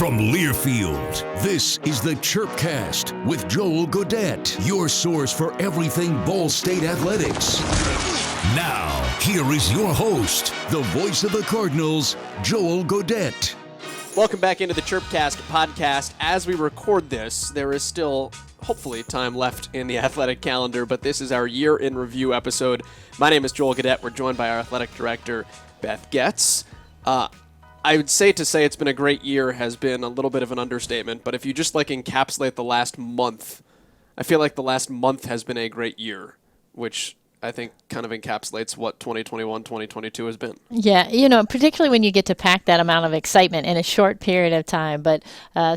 From Learfield, this is the Chirpcast with Joel Godett, your source for everything Ball State athletics. Now, here is your host, the voice of the Cardinals, Joel Godett. Welcome back into the Chirpcast podcast. As we record this, there is still, hopefully, time left in the athletic calendar, but this is our year in review episode. My name is Joel Godett. We're joined by our athletic director, Beth Goetz. I would say it's been a great year has been a little bit of an understatement, but if you just encapsulate the last month, I feel like the last month has been a great year, which I think kind of encapsulates what 2021, 2022 has been. Yeah, particularly when you get to pack that amount of excitement in a short period of time. But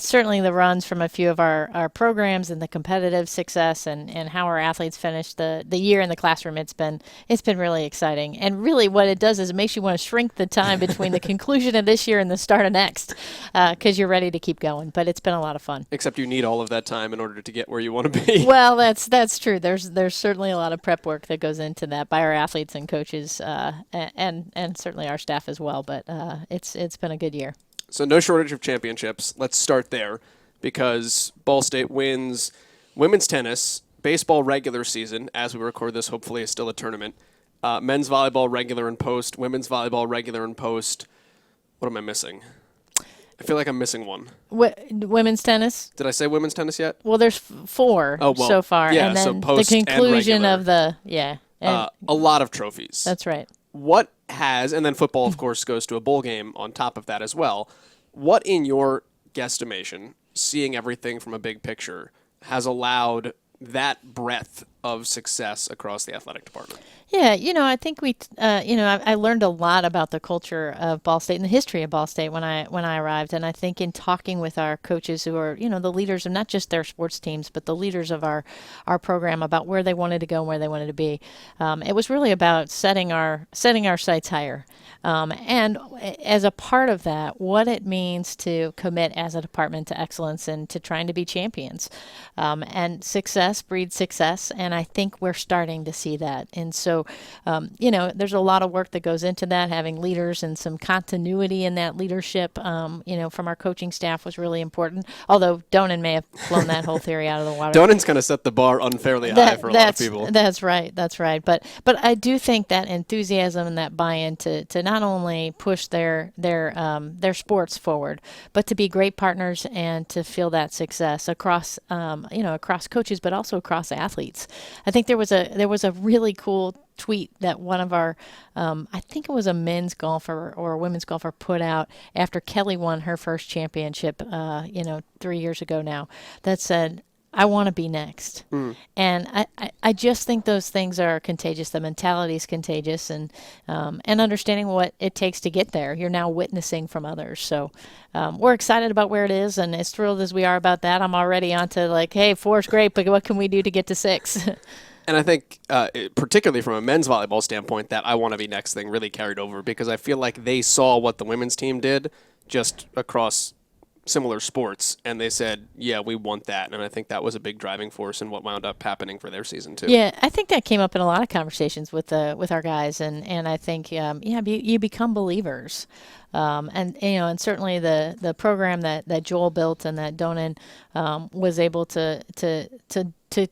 certainly the runs from a few of our programs and the competitive success and how our athletes finished the year in the classroom, it's been really exciting. And really what it does is it makes you want to shrink the time between the conclusion of this year and the start of next because you're ready to keep going. But it's been a lot of fun. Except you need all of that time in order to get where you want to be. Well, that's true. There's certainly a lot of prep work that goes into that by our athletes and coaches and certainly our staff as well, but it's been a good year. So no shortage of championships. Let's start there because Ball State wins women's tennis, baseball regular season, as we record this hopefully is still a tournament, men's volleyball regular and post, women's volleyball regular and post. What am I missing? I feel like I'm missing one. Women's tennis? Did I say women's tennis yet? Well, there's four so far. Yeah, and then so post the conclusion and regular. of the, a lot of trophies. That's right. What has, and then football, of course, goes to a bowl game on top of that as well. What, in your guesstimation, seeing everything from a big picture, has allowed that breadth of success across the athletic department? Yeah, I think I learned a lot about the culture of Ball State and the history of Ball State when I arrived, and I think in talking with our coaches who are, the leaders of not just their sports teams, but the leaders of our program about where they wanted to go and where they wanted to be, it was really about setting our sights higher, and as a part of that, what it means to commit as a department to excellence and to trying to be champions, and success breeds success, and I think we're starting to see that, and so. There's a lot of work that goes into that. Having leaders and some continuity in that leadership, from our coaching staff was really important. Although Donan may have blown that whole theory out of the water. Donan's kind of set the bar unfairly high for a lot of people. That's right. But I do think that enthusiasm and that buy-in to not only push their sports forward, but to be great partners and to feel that success across coaches, but also across athletes. I think there was a really cool tweet that one of our, I think it was a men's golfer or a women's golfer put out after Kelly won her first championship, 3 years ago now, that said, I want to be next. And I just think those things are contagious. The mentality is contagious and understanding what it takes to get there. You're now witnessing from others. So we're excited about where it is, and as thrilled as we are about that, I'm already on to hey, 4 is great, but what can we do to get to 6? And I think, particularly from a men's volleyball standpoint, that I want to be next thing really carried over because I feel like they saw what the women's team did just across similar sports, and they said, yeah, we want that. And I think that was a big driving force in what wound up happening for their season, too. Yeah, I think that came up in a lot of conversations with our guys, and I think, you become believers. And certainly the program that Joel built and that Donan was able to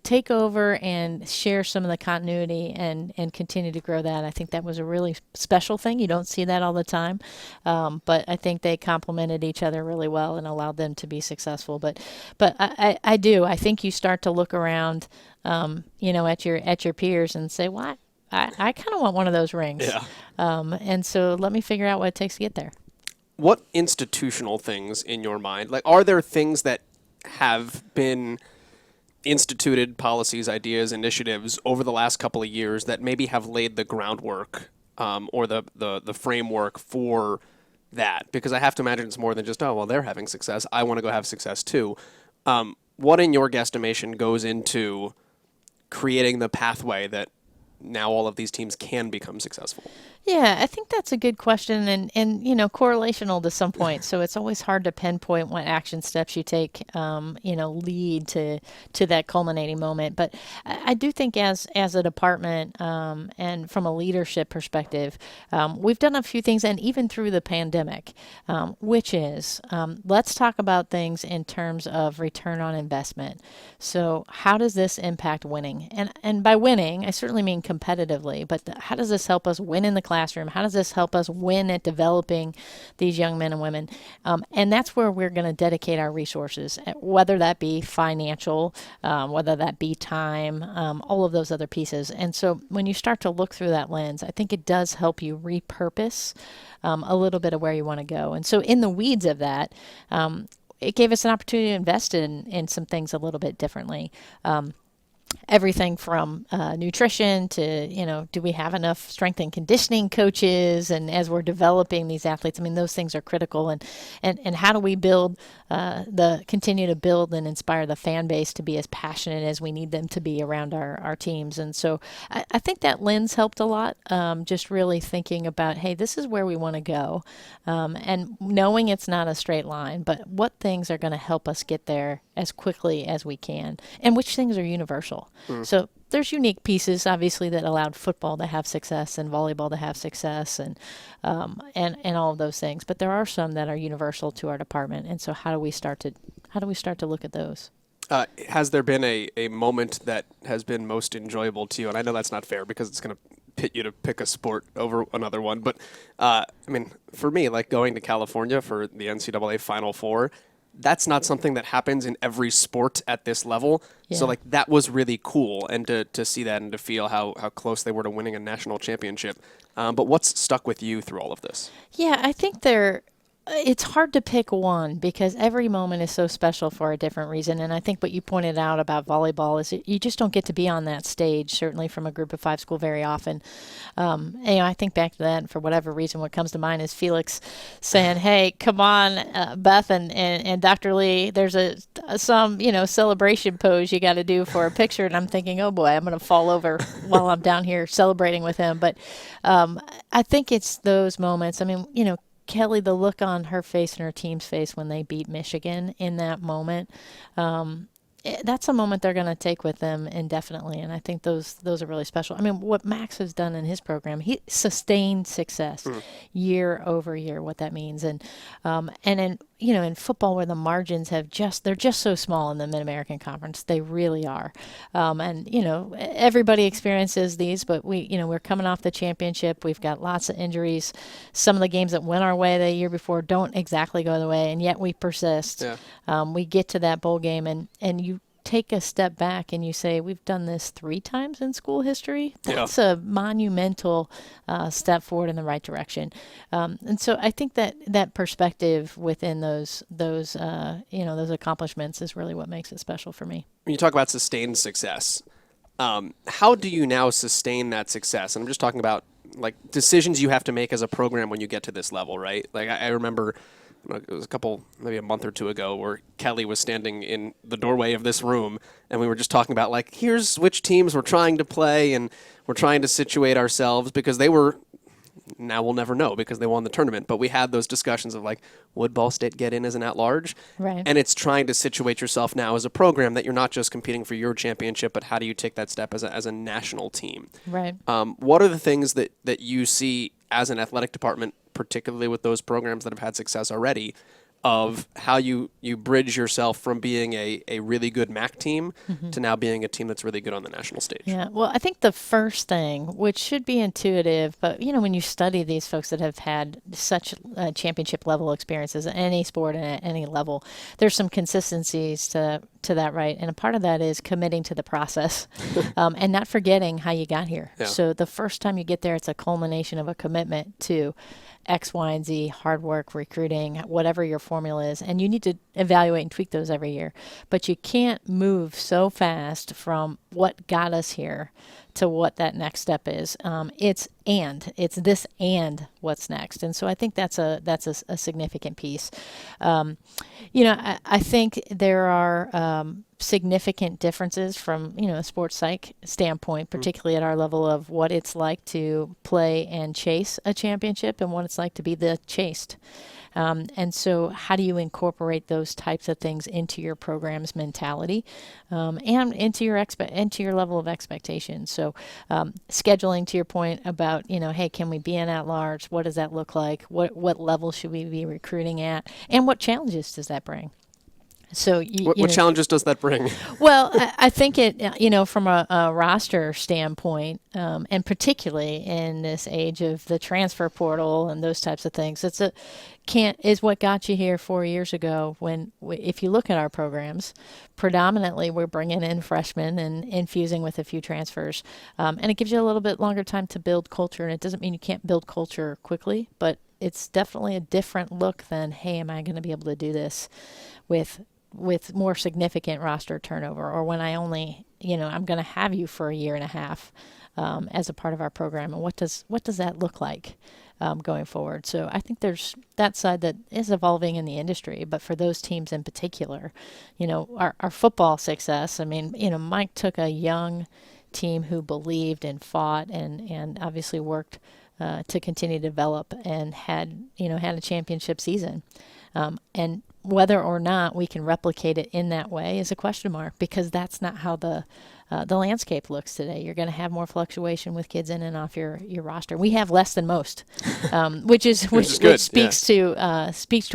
take over and share some of the continuity and continue to grow that. I think that was a really special thing. You don't see that all the time, but I think they complemented each other really well and allowed them to be successful. But I do. I think you start to look around, at your peers and say, "What? I kind of want one of those rings." Yeah. And so let me figure out what it takes to get there. What institutional things in your mind? Are there things that have been instituted, policies, ideas, initiatives over the last couple of years that maybe have laid the groundwork or the framework for that? Because I have to imagine it's more than just, they're having success. I want to go have success too. What in your guesstimation goes into creating the pathway that now all of these teams can become successful? Yeah, I think that's a good question and correlational to some point. So it's always hard to pinpoint what action steps you take, lead to that culminating moment. But I do think as a department and from a leadership perspective, we've done a few things, and even through the pandemic, which is let's talk about things in terms of return on investment. So how does this impact winning? And by winning, I certainly mean competitively, but how does this help us win in the classroom? How does this help us win at developing these young men and women? And that's where we're going to dedicate our resources, whether that be financial, whether that be time, all of those other pieces. And so when you start to look through that lens, I think it does help you repurpose a little bit of where you want to go. And so in the weeds of that, it gave us an opportunity to invest in some things a little bit differently. Everything from nutrition to, do we have enough strength and conditioning coaches? And as we're developing these athletes, I mean, those things are critical. And how do we continue to build and inspire the fan base to be as passionate as we need them to be around our teams? And so I think that lens helped a lot, just really thinking about, hey, this is where we want to go. And knowing it's not a straight line, but what things are going to help us get there as quickly as we can, and which things are universal. So there's unique pieces, obviously, that allowed football to have success and volleyball to have success, and all of those things. But there are some that are universal to our department, and so how do we start to look at those? Has there been a moment that has been most enjoyable to you? And I know that's not fair because it's going to pit you to pick a sport over another one. But for me, like going to California for the NCAA Final Four, that's not something that happens in every sport at this level. Yeah. So that was really cool, and to see that and to feel how close they were to winning a national championship. But what's stuck with you through all of this? Yeah, I think it's hard to pick one because every moment is so special for a different reason. And I think what you pointed out about volleyball is you just don't get to be on that stage, certainly from a group of five school very often. I think back to that, and for whatever reason, what comes to mind is Felix saying, hey, come on, Beth and Dr. Lee, there's some celebration pose you got to do for a picture. And I'm thinking, oh boy, I'm going to fall over while I'm down here celebrating with him. But I think it's those moments. Kelly, the look on her face and her team's face when they beat Michigan in that moment, that's a moment they're going to take with them indefinitely, and I think those are really special. What Max has done in his program, he sustained success year over year. What that means, and in football where the margins they're just so small in the Mid-American Conference, they really are, everybody experiences these, but we're coming off the championship. We've got lots of injuries. Some of the games that went our way the year before don't exactly go the way, and yet we persist. Yeah. We get to that bowl game, and you take a step back and you say, we've done this 3 times in school history. That's a monumental step forward in the right direction. And so I think that perspective within those accomplishments is really what makes it special for me. When you talk about sustained success, how do you now sustain that success? And I'm just talking about decisions you have to make as a program when you get to this level, right? I remember it was maybe a month or two ago, where Kelly was standing in the doorway of this room, and we were just talking about here's which teams we're trying to play, and we're trying to situate ourselves because now we'll never know because they won the tournament. But we had those discussions of would Ball State get in as an at-large? Right. And it's trying to situate yourself now as a program that you're not just competing for your championship, but how do you take that step as a national team? Right. What are the things that you see as an athletic department, particularly with those programs that have had success already, of how you bridge yourself from being a really good MAC team to now being a team that's really good on the national stage? Yeah, well, I think the first thing, which should be intuitive, but when you study these folks that have had such championship level experiences at any sport and at any level, there's some consistencies to that, right? And a part of that is committing to the process and not forgetting how you got here. Yeah. So the first time you get there, it's a culmination of a commitment to X, Y, and Z, hard work, recruiting, whatever your formula is. And you need to evaluate and tweak those every year. But you can't move so fast from what got us here to what that next step is. It's this and what's next. And so I think that's a significant piece. I think there are significant differences from, a sports psych standpoint, particularly at our level of what it's like to play and chase a championship and what it's like to be the chased. And so how do you incorporate those types of things into your program's mentality and into your level of expectation? So scheduling, to your point about, hey, can we be in at large? What does that look like? What level should we be recruiting at? And what challenges does that bring? So what challenges does that bring? Well, I think it, from a roster standpoint, and particularly in this age of the transfer portal and those types of things, is what got you here 4 years ago. When if you look at our programs, predominantly we're bringing in freshmen and infusing with a few transfers, and it gives you a little bit longer time to build culture. And it doesn't mean you can't build culture quickly, but it's definitely a different look than, hey, am I going to be able to do this with more significant roster turnover, or when I only, I'm going to have you for a year and a half as a part of our program, and what does that look like going forward? So I think there's that side that is evolving in the industry, but for those teams in particular, our football success. I mean, Mike took a young team who believed and fought and obviously worked to continue to develop and had a championship season, and whether or not we can replicate it in that way is a question mark, because that's not how the landscape looks today. You're going to have more fluctuation with kids in and off your roster. We have less than most, which speaks to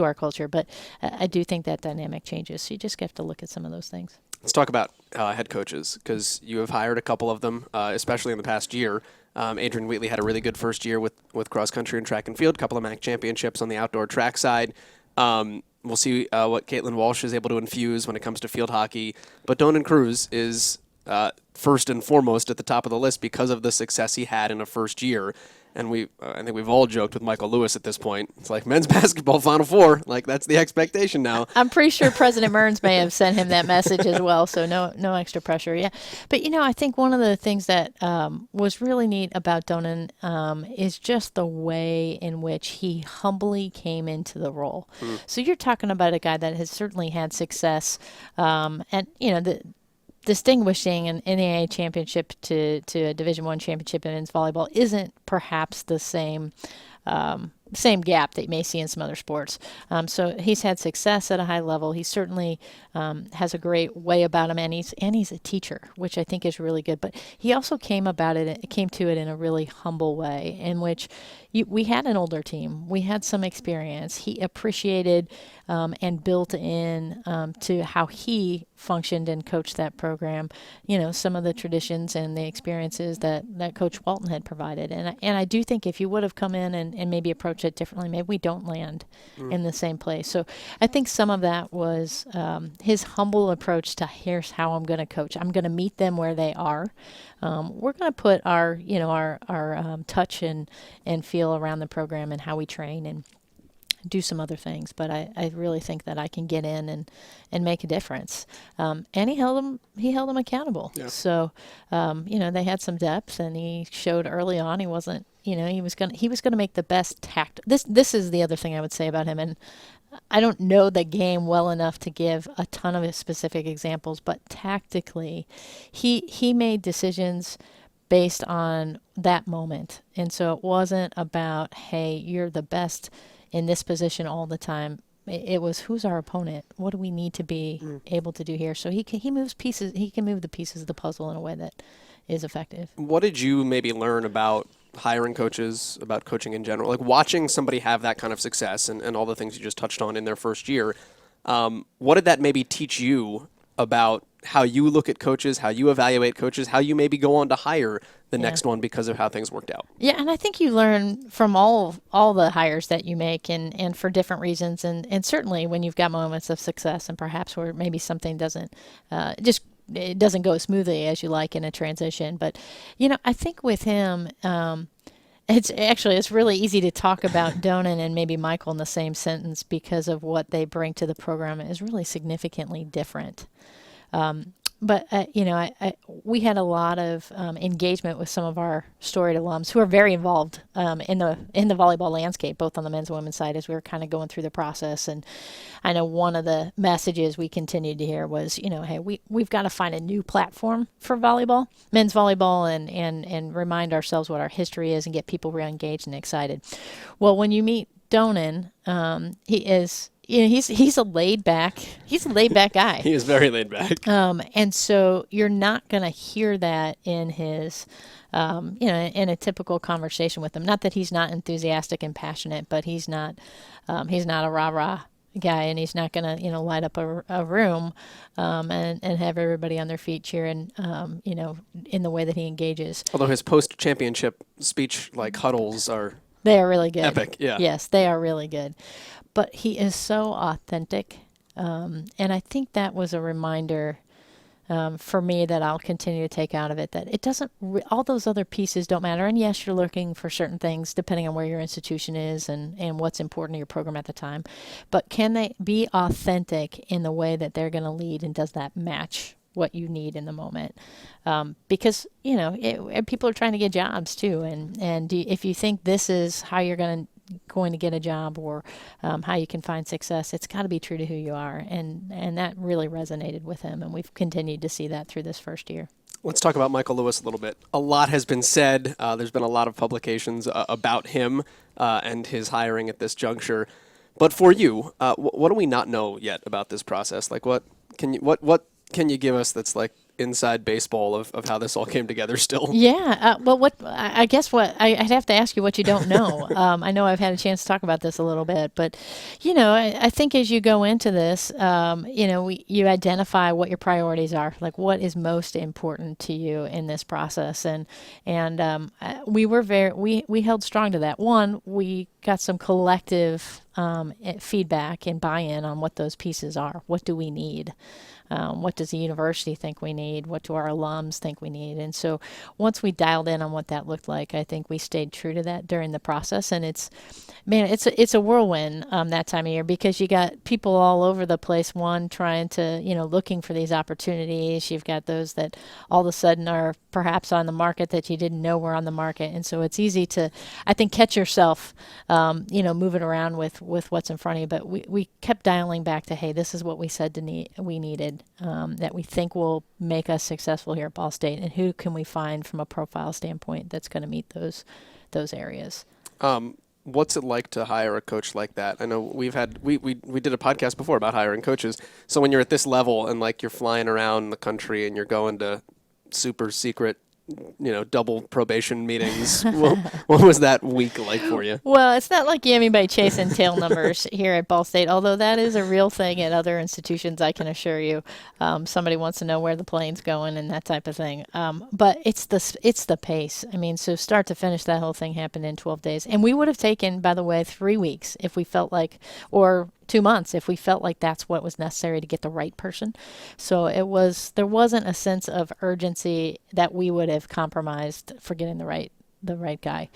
our culture. But I do think that dynamic changes. So you just have to look at some of those things. Let's talk about head coaches, because you have hired a couple of them, especially in the past year. Adrian Wheatley had a really good first year with cross country and track and field, a couple of MAC championships on the outdoor track side. We'll see what Caitlin Walsh is able to infuse when it comes to field hockey. But Donan Cruz is first and foremost at the top of the list because of the success he had in a first year. And I think we've all joked with Michael Lewis at this point. It's like men's basketball Final Four. Like, that's the expectation now. I'm pretty sure President Mearns may have sent him that message as well, so no extra pressure. Yeah. But, I think one of the things that was really neat about Donan is just the way in which he humbly came into the role. So you're talking about a guy that has certainly had success, and, distinguishing an NAIA championship to a Division I championship in men's volleyball isn't perhaps the same gap that you may see in some other sports. So he's had success at a high level. He certainly has a great way about him, and he's a teacher, which I think is really good. But he also came to it in a really humble way, in which we had an older team. We had some experience. He appreciated and built in to how he functioned and coached that program, some of the traditions and the experiences that Coach Walton had provided. And I do think if you would have come in and maybe approached it differently, maybe we don't land in the same place. So I think some of that was his humble approach to, here's how I'm going to coach. I'm going to meet them where they are. We're going to put our touch and feel around the program and how we train and do some other things, but I really think that I can get in and make a difference. And he held them accountable. Yeah. So, they had some depth, and he showed early on he wasn't, he was going to make the best tact. This is the other thing I would say about him, and I don't know the game well enough to give a ton of specific examples, but tactically, he made decisions based on that moment. And so it wasn't about, hey, you're the best in this position all the time. It was, who's our opponent? What do we need to be able to do here? So he moves pieces. He can move the pieces of the puzzle in a way that is effective. What did you maybe learn about hiring coaches, about coaching in general? Like, watching somebody have that kind of success and all the things you just touched on in their first year, what did that maybe teach you about how you look at coaches, how you evaluate coaches, how you maybe go on to hire the next one because of how things worked out? Yeah, and I think you learn from all the hires that you make and for different reasons. And certainly when you've got moments of success and perhaps where maybe something doesn't it doesn't go as smoothly as you like in a transition. But, I think with him, it's really easy to talk about Donan and maybe Michael in the same sentence because of what they bring to the program is really significantly different. we had a lot of engagement with some of our storied alums who are very involved in the volleyball landscape, both on the men's and women's side, as we were kind of going through the process. And I know one of the messages we continued to hear was, hey, we've got to find a new platform for volleyball, men's volleyball, and remind ourselves what our history is and get people really engaged and excited. Well, when you meet Donan, he is. He's a laid back guy. He is very laid back. And so you're not going to hear that in his, in a typical conversation with him. Not that he's not enthusiastic and passionate, but he's not a rah-rah guy, and he's not going to, light up a room, and have everybody on their feet cheering, in the way that he engages. Although his post-championship speech, huddles are... They are really good. Epic, yeah. Yes, they are really good. But he is so authentic. And I think that was a reminder for me that I'll continue to take out of it, that it doesn't, all those other pieces don't matter. And yes, you're looking for certain things depending on where your institution is and what's important to your program at the time. But can they be authentic in the way that they're going to lead, and does that match what you need in the moment? Because, people are trying to get jobs too. And if you think this is how you're going to get a job, or how you can find success, it's got to be true to who you are. And that really resonated with him. And we've continued to see that through this first year. Let's talk about Michael Lewis a little bit. A lot has been said. There's been a lot of publications about him and his hiring at this juncture. But for you, what do we not know yet about this process? What can you give us that's inside baseball of how this all came together still? Yeah. I'd have to ask you what you don't know. I know I've had a chance to talk about this a little bit, but, I think as you go into this, you identify what your priorities are, what is most important to you in this process. And we held strong to that. One, we got some collective feedback and buy-in on what those pieces are. What do we need? What does the university think we need? What do our alums think we need? And so once we dialed in on what that looked like, I think we stayed true to that during the process. And it's a whirlwind that time of year, because you got people all over the place, one trying to, looking for these opportunities. You've got those that all of a sudden are perhaps on the market that you didn't know were on the market. And so it's easy to, I think, catch yourself, moving around with what's in front of you. But we kept dialing back to, hey, this is what we said we needed, that we think will make us successful here at Ball State, and who can we find from a profile standpoint that's going to meet those areas. What's it like to hire a coach like that? I know we did a podcast before about hiring coaches. So when you're at this level and you're flying around the country and you're going to super secret, double probation meetings, what was that week like for you? Well, it's not like you have anybody chasing tail numbers here at Ball State, although that is a real thing at other institutions, I can assure you. Somebody wants to know where the plane's going and that type of thing. But it's the pace. I mean, so start to finish, that whole thing happened in 12 days. And we would have taken, by the way, 3 weeks if we felt like, or 2 months if we felt like that's what was necessary to get the right person. So there wasn't a sense of urgency that we would have compromised for getting the right guy.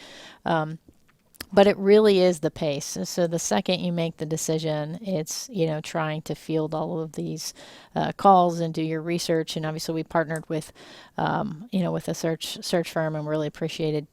But it really is the pace. So the second you make the decision, it's, trying to field all of these calls and do your research. And obviously we partnered with, with a search firm, and really appreciated,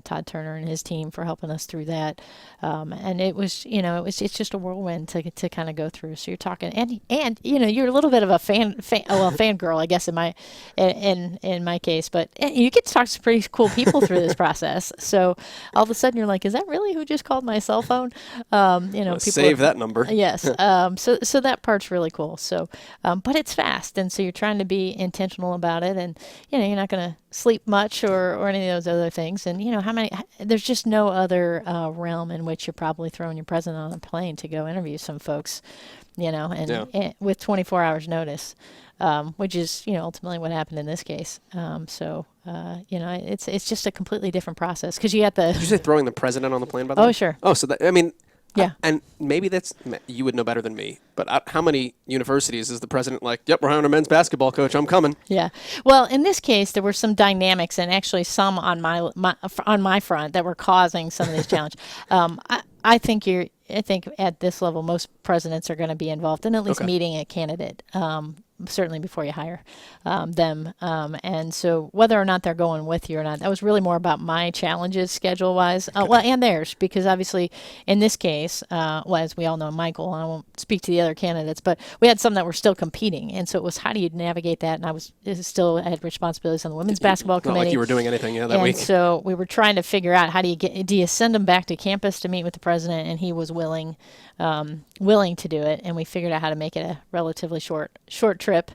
Todd Turner and his team for helping us through that. And it was, it's just a whirlwind to kind of go through. So you're talking, and you're a little bit of a fangirl, I guess, in my case, but you get to talk to some pretty cool people through this process. So all of a sudden you're like, is that really who just called my cell phone? People save that number. Yes. So that part's really cool. So, but it's fast. And so you're trying to be intentional about it, and, you're not going to sleep much or any of those other things. And, there's just no other realm in which you're probably throwing your president on a plane to go interview some folks, and with 24 hours notice, which is, ultimately what happened in this case. It's just a completely different process, because you got the... Did you say throwing the president on the plane, by the way? Oh, sure. Oh, so that, I mean... Yeah. And maybe you would know better than me, but how many universities is the president like, yep, we're hiring a men's basketball coach, I'm coming? Yeah. Well, in this case, there were some dynamics, and actually some on my front, that were causing some of these challenges. I think at this level, most presidents are going to be involved in at least meeting a candidate. certainly before you hire them. And so whether or not they're going with you or not, that was really more about my challenges schedule-wise, and theirs, because obviously in this case, as we all know, Michael, I won't speak to the other candidates, but we had some that were still competing. And so it was, how do you navigate that? And I had responsibilities on the women's basketball committee. Not like you were doing anything that week. And so we were trying to figure out, do you send them back to campus to meet with the president? And he was willing to do it, and we figured out how to make it a relatively short trip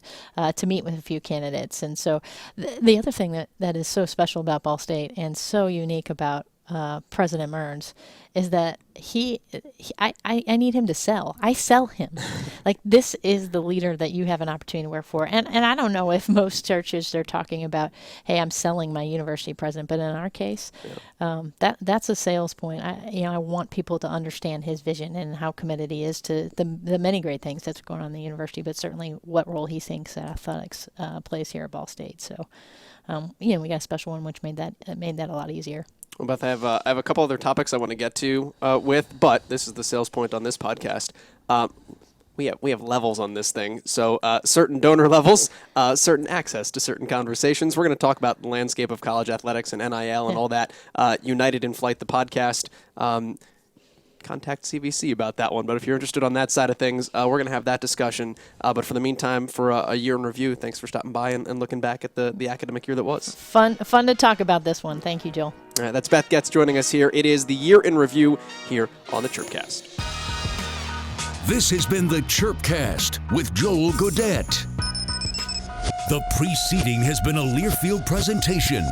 to meet with a few candidates. And so the other thing that is so special about Ball State and so unique about President Mearns is that I need him to sell. I sell him. Like, this is the leader that you have an opportunity to work for. And I don't know if most churches are talking about, hey, I'm selling my university president. But in our case, that's a sales point. I want people to understand his vision and how committed he is to the many great things that's going on in the university, but certainly what role he thinks that athletics plays here at Ball State. So, we got a special one, which made that a lot easier. Well, Beth, I have a couple other topics I want to get to but this is the sales point on this podcast. We have levels on this thing. So certain donor levels, certain access to certain conversations. We're going to talk about the landscape of college athletics and NIL and all that. United in Flight, the podcast. Contact CVC about that one. But if you're interested on that side of things, we're going to have that discussion. But for the meantime, for a year in review, thanks for stopping by and looking back at the academic year that was. Fun to talk about this one. Thank you, Joel. All right, that's Beth Goetz joining us here. It is the year in review here on the Chirpcast. This has been the Chirpcast with Joel Godett. The preceding has been a Learfield presentation.